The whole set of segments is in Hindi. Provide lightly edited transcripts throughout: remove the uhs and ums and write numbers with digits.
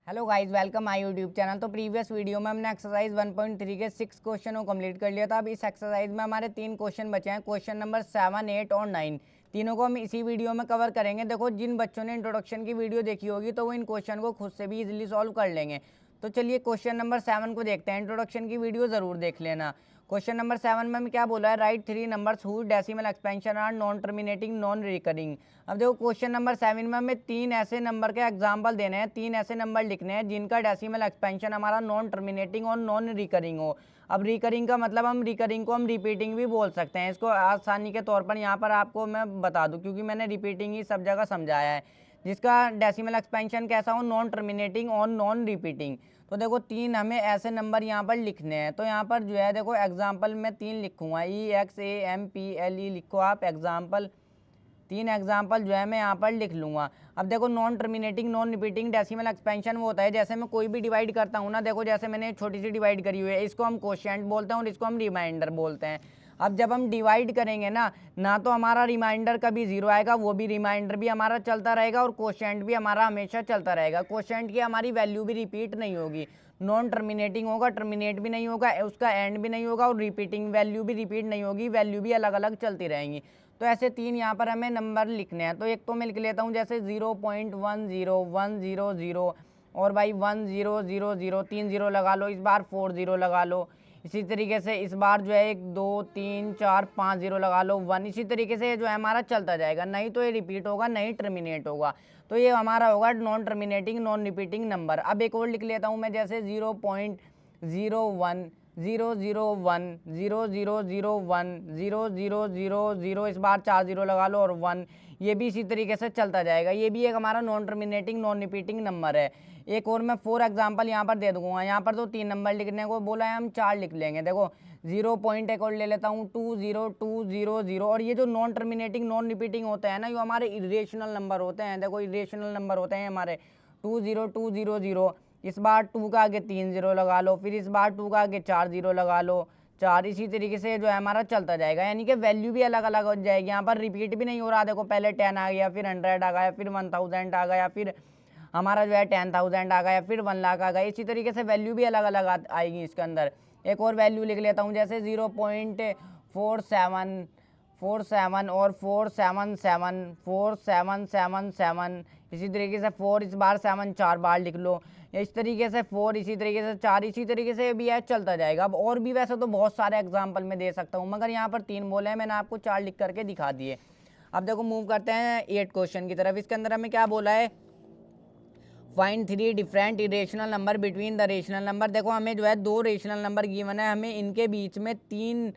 Hello guys, welcome my YouTube channel. तो प्रीवियस वीडियो में हमने एक्सरसाइज 1.3 के 6 क्वेश्चन को कंप्लीट कर लिया था। अब इस एक्सरसाइज में हमारे 3 क्वेश्चन बचे हैं, क्वेश्चन नंबर 7, 8 और 9। तीनों को हम इसी वीडियो में कवर करेंगे। देखो, जिन बच्चों ने इंट्रोडक्शन की वीडियो देखी होगी तो वो इन क्वेश्चन को खुद से भी इजीली सॉल्व कर लेंगे। तो चलिए क्वेश्चन नंबर 7 को देखते हैं। इंट्रोडक्शन की वीडियो ज़रूर देख लेना। क्वेश्चन नंबर 7 में हमें क्या बोला है, right 3 numbers who decimal expansion are non terminating non recurring. अब देखो, क्वेश्चन नंबर 7 में हमें 3 ऐसे नंबर के एग्जाम्पल देने हैं, 3 ऐसे नंबर लिखने हैं जिनका डेसिमल एक्सपेंशन हमारा नॉन टर्मिनेटिंग और नॉन रिकरिंग हो। अब रिकरिंग का मतलब हम रिकरिंग को हम रिपीटिंग भी बोल सकते हैं। इसको आसानी के तौर पर यहाँ पर आपको मैं बता दूँ, क्योंकि मैंने रिपीटिंग ही सब जगह समझाया है। जिसका डेसिमल एक्सपेंशन कैसा हो, नॉन टर्मिनेटिंग और नॉन रिपीटिंग। तो देखो, 3 हमें ऐसे नंबर यहाँ पर लिखने हैं। तो यहाँ पर जो है देखो, एग्जाम्पल में 3 लिखूंगा, EXAMPLE लिखो आप एग्जाम्पल। 3 एग्जाम्पल जो है मैं यहाँ पर लिख लूँगा। अब देखो, non terminating non repeating decimal expansion वो होता है जैसे मैं कोई भी डिवाइड करता हूँ ना। देखो, जैसे मैंने छोटी सी डिवाइड करी हुई है, इसको हम कोशेंट बोलते हैं और इसको हम रिमाइंडर बोलते हैं। अब जब हम डिवाइड करेंगे ना तो हमारा रिमाइंडर कभी जीरो आएगा, वो भी रिमाइंडर भी हमारा चलता रहेगा और कोशेंट भी हमारा हमेशा चलता रहेगा। कोशेंट की हमारी वैल्यू भी रिपीट नहीं होगी। नॉन टर्मिनेटिंग होगा, टर्मिनेट भी नहीं होगा, उसका एंड भी नहीं होगा और रिपीटिंग वैल्यू भी रिपीट नहीं होगी, वैल्यू भी अलग अलग चलती रहेंगी। तो ऐसे 3 यहाँ पर हमें नंबर लिखने हैं। तो एक तो मैं लिख लेता हूँ जैसे 0.10100 और भाई 1000, 3 0 लगा लो, इस बार 4 0 लगा लो। इसी तरीके से इस बार जो है 1 2 3 4 5 0 लगा लो, 1। इसी तरीके से जो है हमारा चलता जाएगा, नहीं तो ये रिपीट होगा, नहीं टर्मिनेट होगा। तो ये हमारा होगा non terminating non repeating number. अब एक और लिख लेता हूँ मैं जैसे 0.01 0 0 1 0 0 0 1 0 0 0 0, इस बार 4 0 लगा लो और 1। ये भी इसी तरीके से चलता जाएगा। ये भी एक हमारा non terminating non repeating number है। एक और मैं 4 एग्जाम्पल यहाँ पर दे दूंगा। यहाँ पर तो 3 नंबर लिखने को बोला है, हम 4 लिख लेंगे। देखो, 0 पॉइंट एक और ले लेता हूँ 2 0 2 0 0। और ये जो नॉन टर्मिनेटिंग नॉन रिपीटिंग होते हैं ना, ये हमारे इरेशनल नंबर होते हैं। देखो, इरेशनल नंबर होते हैं हमारे। 2 0 2 0 0, इस बार 2 का आगे 3 0 लगा लो, फिर इस बार 2 का आगे 4 0 लगा लो, 4। इसी तरीके से जो है हमारा चलता जाएगा, यानी कि वैल्यू भी अलग अलग हो जाएगी। यहाँ पर रिपीट भी नहीं हो रहा। देखो, पहले 10 आ गया, फिर 100 आ गया, फिर 1000 आ गया, फिर हमारा जो है 10,000 आ गया, फिर 1 लाख आ गया। इसी तरीके से वैल्यू भी अलग अलग आएगी इसके अंदर। एक और वैल्यू लिख लेता हूँ जैसे 0.47 और 477। इसी तरीके से 4, इस बार 7 4 बार लिख लो। इस तरीके से 4, इसी तरीके से 4, इसी तरीके से भी है, चलता जाएगा। अब और भी वैसे तो बहुत सारे एग्जाम्पल में दे सकता हूँ, मगर यहाँ पर 3 बोले हैं, मैंने आपको 4 लिख करके दिखा दिए। अब देखो, मूव करते हैं 8 क्वेश्चन की तरफ। इसके अंदर हमें क्या बोला है, find 3 different irrational number between the rational number. देखो, हमें जो है 2 रेशनल नंबर गिवन है, हमें इनके बीच में तीन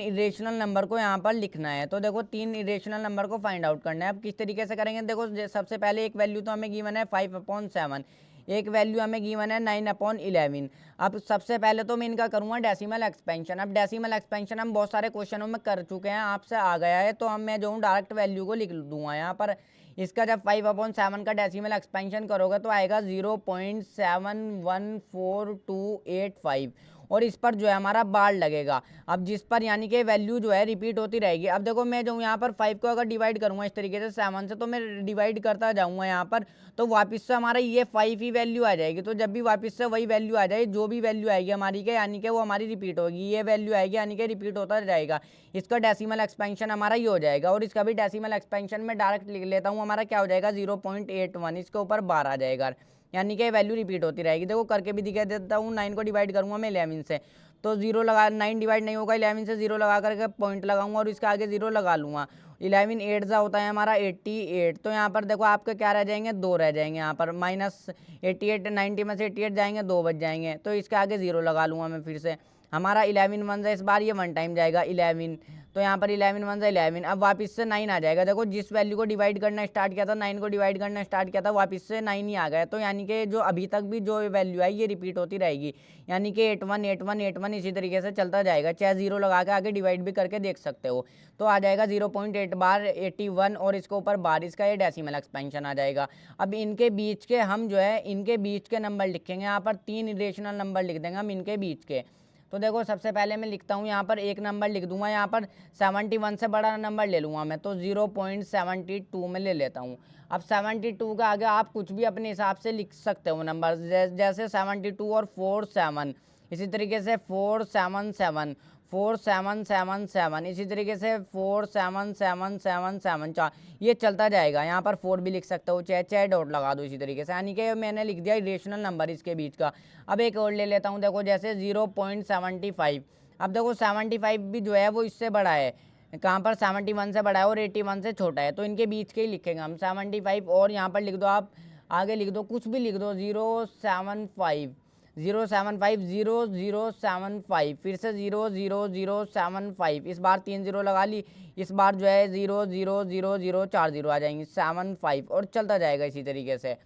इरेशनल नंबर को यहाँ पर लिखना है। तो देखो, 3 इरेशनल नंबर को फाइंड आउट करना है। अब किस तरीके से करेंगे, देखो सबसे पहले एक वैल्यू तो हमें गिवन है 5/7, एक वैल्यू हमें गिवन है 9/11। अब सबसे पहले तो मैं इनका करूँगा डेसिमल एक्सपेंशन। अब डेसिमल एक्सपेंशन हम बहुत सारे क्वेश्चनों में कर चुके हैं, आपसे आ गया है, तो हम मैं जो हूँ डायरेक्ट वैल्यू को लिख दूंगा यहाँ पर। इसका जब 5/7 का डेसिमल एक्सपेंशन करोगे तो आएगा 0.714285, और इस पर जो है हमारा बार लगेगा। अब जिस पर यानी कि वैल्यू जो है रिपीट होती रहेगी। अब देखो, मैं जो यहाँ पर 5 को अगर डिवाइड करूँगा इस तरीके से 7 से, तो मैं डिवाइड करता जाऊँगा यहाँ पर, तो वापस से हमारा ये 5 ही वैल्यू आ जाएगी। तो जब भी वापस से वही वैल्यू आ जाए, जो भी वैल्यू आएगी हमारी के, यानी कि वो हमारी रिपीट होगी। ये वैल्यू आएगी यानी कि रिपीट होता जाएगा। इसका डेसिमल एक्सपेंशन हमारा ये हो जाएगा। और इसका भी डेसिमल एक्सपेंशन में डायरेक्ट लिख लेता हूँ, हमारा क्या हो जाएगा 0.81, इसके ऊपर 12 आ जाएगा, यानी कि वैल्यू रिपीट होती रहेगी। देखो, करके भी दिखा देता हूँ। 9 को डिवाइड करूँगा मैं 11 से, तो 0 लगा, 9 डिवाइड नहीं होगा 11 से, 0 लगा करके पॉइंट लगाऊंगा और इसके आगे 0 लगा लूँगा। 11 8 सा होता है हमारा 88। तो यहाँ पर देखो, आपके क्या रह जाएंगे, 2 रह जाएंगे। यहाँ पर -88, 90 में से 88 जाएंगे, 2 बच जाएंगे। तो इसके आगे 0 लगा लूँगा मैं फिर से। हमारा 11 1 से, इस बार ये 1 टाइम जाएगा 11, तो यहाँ पर 11 1 से 11। अब वापस से 9 आ जाएगा। देखो, जिस वैल्यू को डिवाइड करना स्टार्ट किया था, 9 को डिवाइड करना स्टार्ट किया था, वापस से 9 ही आ गया। तो यानी कि जो अभी तक भी जो वैल्यू है ये रिपीट होती रहेगी, यानी कि 81 81 81 इसी तरीके से चलता जाएगा। चाहे 0 लगा के आगे डिवाइड भी करके देख सकते हो। तो आ जाएगा 0.8 बार 81 और इसके ऊपर बार, इसका ये डेसिमल एक्सपेंशन आ जाएगा। अब इनके बीच के हम जो है इनके बीच के नंबर लिखेंगे। यहाँ पर 3 इरेशनल नंबर लिख देंगे हम इनके बीच के। तो देखो, सबसे पहले मैं लिखता हूँ, यहाँ पर एक नंबर लिख दूंगा। यहाँ पर 71 से बड़ा नंबर ले लूँगा मैं, तो 0.72 में ले लेता हूँ। अब 72 के आगे आप कुछ भी अपने हिसाब से लिख सकते हो नंबर, जैसे 72 और 47, इसी तरीके से 4777, 4777, इसी तरीके से 47777 4, ये चलता जाएगा। यहाँ पर 4 भी लिख सकते हो, चाहे डॉट लगा दो इसी तरीके से, यानी कि मैंने लिख दिया इरेशनल नंबर इसके बीच का। अब एक और ले लेता हूँ, देखो जैसे 0.75। अब देखो 75 भी जो है वो इससे बड़ा है, कहाँ पर 71 से बड़ा है और 81 से छोटा है, तो इनके बीच के ही लिखेंगे हम 75। और यहाँ पर लिख दो, आप आगे लिख दो, कुछ भी लिख दो, 075 075 0075, फिर से 00075, इस बार 3 0 लगा ली, इस बार जो है 00004 आ जाएंगे 75, और चलता जाएगा इसी तरीके से।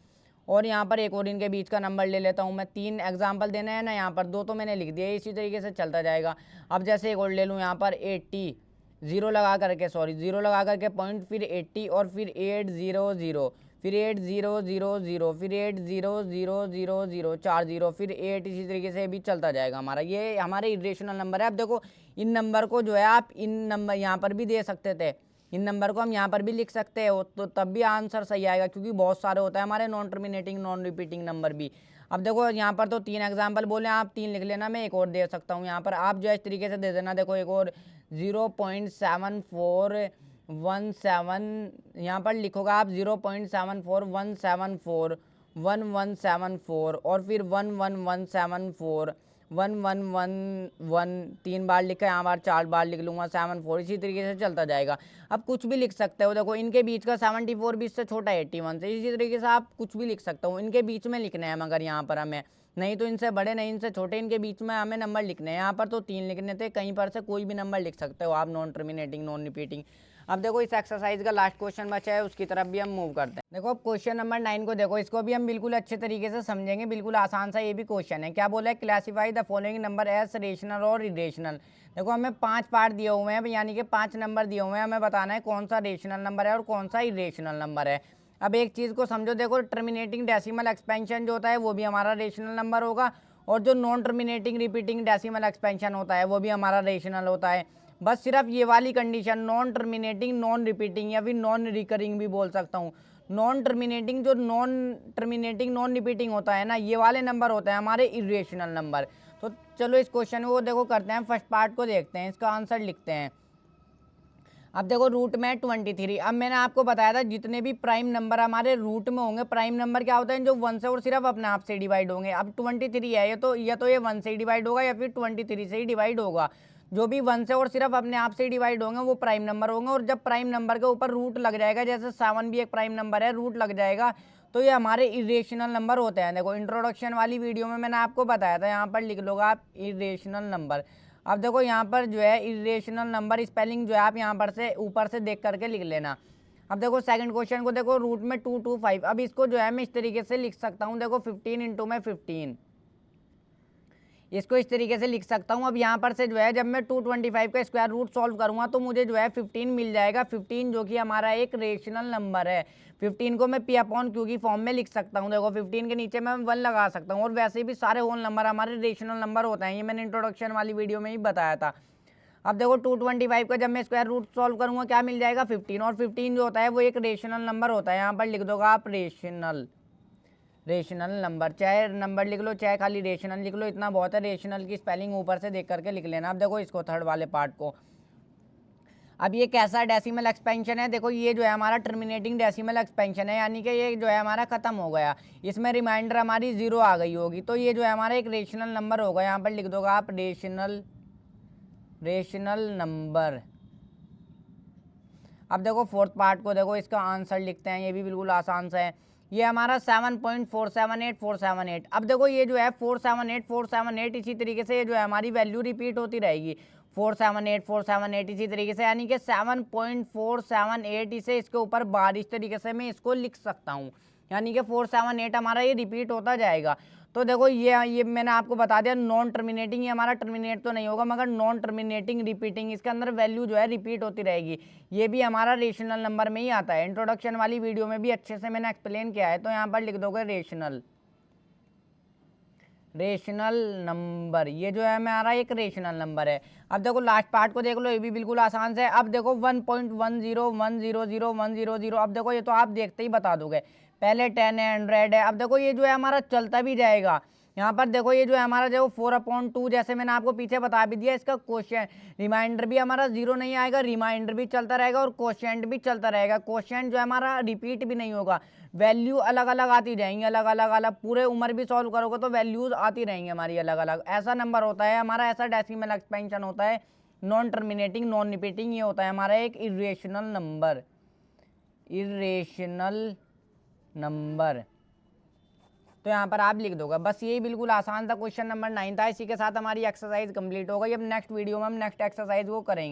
और यहाँ पर एक और इनके बीच का नंबर ले लेता हूँ मैं, 3 एग्जाम्पल देना है ना, यहाँ पर 2 तो मैंने लिख दिया, इसी तरीके से चलता जाएगा। अब जैसे एक और ले लूँ, यहाँ पर 80, 0 लगा करके, सॉरी 0 लगा करके पॉइंट, फिर 80 और फिर 800, फिर 8000, फिर 80000 4 0, फिर 8, इसी तरीके से भी चलता जाएगा हमारा। ये हमारे इरेशनल नंबर है। अब देखो इन नंबर को जो है आप इन नंबर यहाँ पर भी दे सकते थे, इन नंबर को हम यहाँ पर भी लिख सकते हो, तो तब भी आंसर सही आएगा, क्योंकि बहुत सारे होता है हमारे non terminating non repeating number भी। अब देखो यहाँ पर तो 3 एग्जाम्पल बोले, आप 3 लिख लेना, मैं एक और दे सकता हूँ यहाँ पर, आप जो है इस तरीके से दे देना। देखो एक और 0.7417, यहाँ पर लिखोगा आप 0.74174 1174, और फिर 11174 1111, 3 बार लिखा, यहाँ बार 4 बार लिख लूँगा 74, इसी तरीके से चलता जाएगा। अब कुछ भी लिख सकते हो, देखो इनके बीच का 74 भी इससे छोटा है 81 से, इसी तरीके से आप कुछ भी लिख सकते हो, इनके बीच में लिखना है मगर यहाँ पर हमें, नहीं तो इनसे बड़े नहीं इनसे छोटे, इनके बीच में हमें नंबर लिखने हैं। यहाँ पर तो 3 लिखने थे, कहीं पर से कोई भी नंबर लिख सकते हो आप, नॉन टर्मिनेटिंग नॉन रिपीटिंग। अब देखो इस एक्सरसाइज का लास्ट क्वेश्चन बचा है, उसकी तरफ भी हम मूव करते हैं। देखो अब क्वेश्चन नंबर 9 को देखो, इसको भी हम बिल्कुल अच्छे तरीके से समझेंगे, बिल्कुल आसान सा ये भी क्वेश्चन है। क्या बोला है, classify the following number as rational और इरेशनल। देखो हमें 5 पार्ट दिए हुए हैं, यानी कि 5 नंबर दिए हुए हैं, हमें बताना है कौन सा रेशनल नंबर है और कौन सा इरेशनल नंबर है। अब एक चीज़ को समझो, देखो टर्मिनेटिंग डेसिमल एक्सपेंशन जो होता है वो भी हमारा रेशनल नंबर होगा, और जो non terminating repeating decimal expansion होता है वो भी हमारा रेशनल होता है। बस सिर्फ ये वाली condition, non terminating non repeating, या फिर नॉन रिकरिंग भी बोल सकता हूँ। नॉन टर्मिनेटिंग, जो नॉन टर्मिनेटिंग नॉन रिपीटिंग होता है ना, ये वाले नंबर होते हैं हमारे इरेशनल नंबर। तो चलो इस क्वेश्चन को देखो करते हैं, फर्स्ट पार्ट को देखते हैं, इसका आंसर लिखते हैं। अब देखो रूट में 23। अब मैंने आपको बताया था जितने भी प्राइम नंबर हमारे रूट में होंगे, प्राइम नंबर क्या होते हैं, जो 1 से और सिर्फ अपने आप से डिवाइड होंगे। अब 23 है, ये तो ये 1 से डिवाइड होगा या फिर 23 से ही डिवाइड होगा। जो भी 1 से और सिर्फ अपने आप से डिवाइड होंगे वो प्राइम नंबर होंगे, और जब प्राइम नंबर के ऊपर रूट लग जाएगा, जैसे 7 भी एक प्राइम नंबर है, रूट लग जाएगा, तो ये हमारे इरेशनल नंबर होते हैं। देखो इंट्रोडक्शन वाली वीडियो में मैंने आपको बताया था, यहाँ पर लिख लोगे आप इरेशनल नंबर। अब देखो यहाँ पर जो है इरेशनल नंबर स्पेलिंग जो है आप यहाँ पर से ऊपर से देख करके लिख लेना। अब देखो सेकंड क्वेश्चन को देखो, रूट में 225। अब इसको जो है मैं इस तरीके से लिख सकता हूँ, देखो 15 इंटू में 15, इसको इस तरीके से लिख सकता हूँ। अब यहाँ पर से जो है जब मैं 225 का स्क्वायर रूट सॉल्व करूँगा तो मुझे जो है 15 मिल जाएगा, 15 जो कि हमारा एक रेशनल नंबर है। 15 को मैं पी अपॉन क्यू की फॉर्म में लिख सकता हूँ। देखो 15 के नीचे मैं 1 लगा सकता हूँ, और वैसे भी सारे होल नंबर हमारे रेशनल नंबर होते हैं, ये मैंने इंट्रोडक्शन वाली वीडियो में ही बताया था। अब देखो 225 का जब मैं स्क्वायर रूट सॉल्व करूँगा क्या मिल जाएगा, 15, और 15 जो होता है वो एक रेशनल नंबर होता है। यहाँ पर लिख दोगा आप रेशनल नंबर, चाहे नंबर लिख लो चाहे खाली रेशनल लिख लो, इतना बहुत है। रेशनल की स्पेलिंग ऊपर से देख करके लिख लेना। अब देखो इसको थर्ड वाले पार्ट को, अब ये कैसा डेसिमल एक्सपेंशन है, देखो ये जो है हमारा टर्मिनेटिंग डेसिमल एक्सपेंशन है, यानी कि ये जो है हमारा खत्म हो गया, इसमें रिमाइंडर हमारी 0 आ गई होगी, तो ये जो है हमारा एक रेशनल नंबर होगा। यहाँ पर लिख दोगा आप रेशनल नंबर। अब देखो फोर्थ पार्ट को देखो, इसका आंसर लिखते हैं, ये भी बिल्कुल आसान सा है। ये हमारा 7.478478। अब देखो ये जो है 478 इसी तरीके से ये जो है हमारी वैल्यू रिपीट होती रहेगी, 478 इसी तरीके से, यानी कि 7.478 इसे इसके ऊपर बार इस तरीके से मैं इसको लिख सकता हूँ, यानी कि 478 हमारा ये रिपीट होता जाएगा। तो देखो ये मैंने आपको बता दिया नॉन टर्मिनेटिंग, ये हमारा टर्मिनेट तो नहीं होगा मगर नॉन टर्मिनेटिंग रिपीटिंग, इसके अंदर वैल्यू जो है रिपीट होती रहेगी, ये भी हमारा रेशनल नंबर में ही आता है। इंट्रोडक्शन वाली वीडियो में भी अच्छे से मैंने एक्सप्लेन किया है। तो यहाँ पर लिख दोगे रेशनल नंबर, ये जो है हमारा एक रेशनल नंबर है। अब देखो लास्ट पार्ट को देख लो, ये भी बिल्कुल आसान से। अब देखो 1.10100 अब देखो ये तो आप देखते ही बता दोगे। पहले 10 है, 100 है। अब देखो ये जो है हमारा चलता भी जाएगा। यहाँ पर देखो ये जो है हमारा जो 4/2, जैसे मैंने आपको पीछे बता भी दिया, इसका क्वेश्चन रिमाइंडर भी हमारा जीरो नहीं आएगा, रिमाइंडर भी चलता रहेगा और क्वोशिएंट भी चलता रहेगा। क्वोशिएंट जो है हमारा रिपीट भी नहीं होगा, वैल्यू अलग अलग आती जाएंगी, अलग अलग अलग। पूरे उम्र भी सॉल्व करोगे तो वैल्यूज आती रहेंगी हमारी अलग अलग। ऐसा नंबर होता है हमारा, ऐसा डेसिमल एक्सपेंशन होता है, नॉन टर्मिनेटिंग नॉन रिपीटिंग। ये होता है हमारा एक इरेशनल नंबर, इरेशनल नंबर। तो यहाँ पर आप लिख दोगे बस। यही बिल्कुल आसान सा क्वेश्चन नंबर 9 था। इसी के साथ हमारी एक्सरसाइज कंप्लीट हो गई। अब नेक्स्ट वीडियो में हम नेक्स्ट एक्सरसाइज वो करेंगे।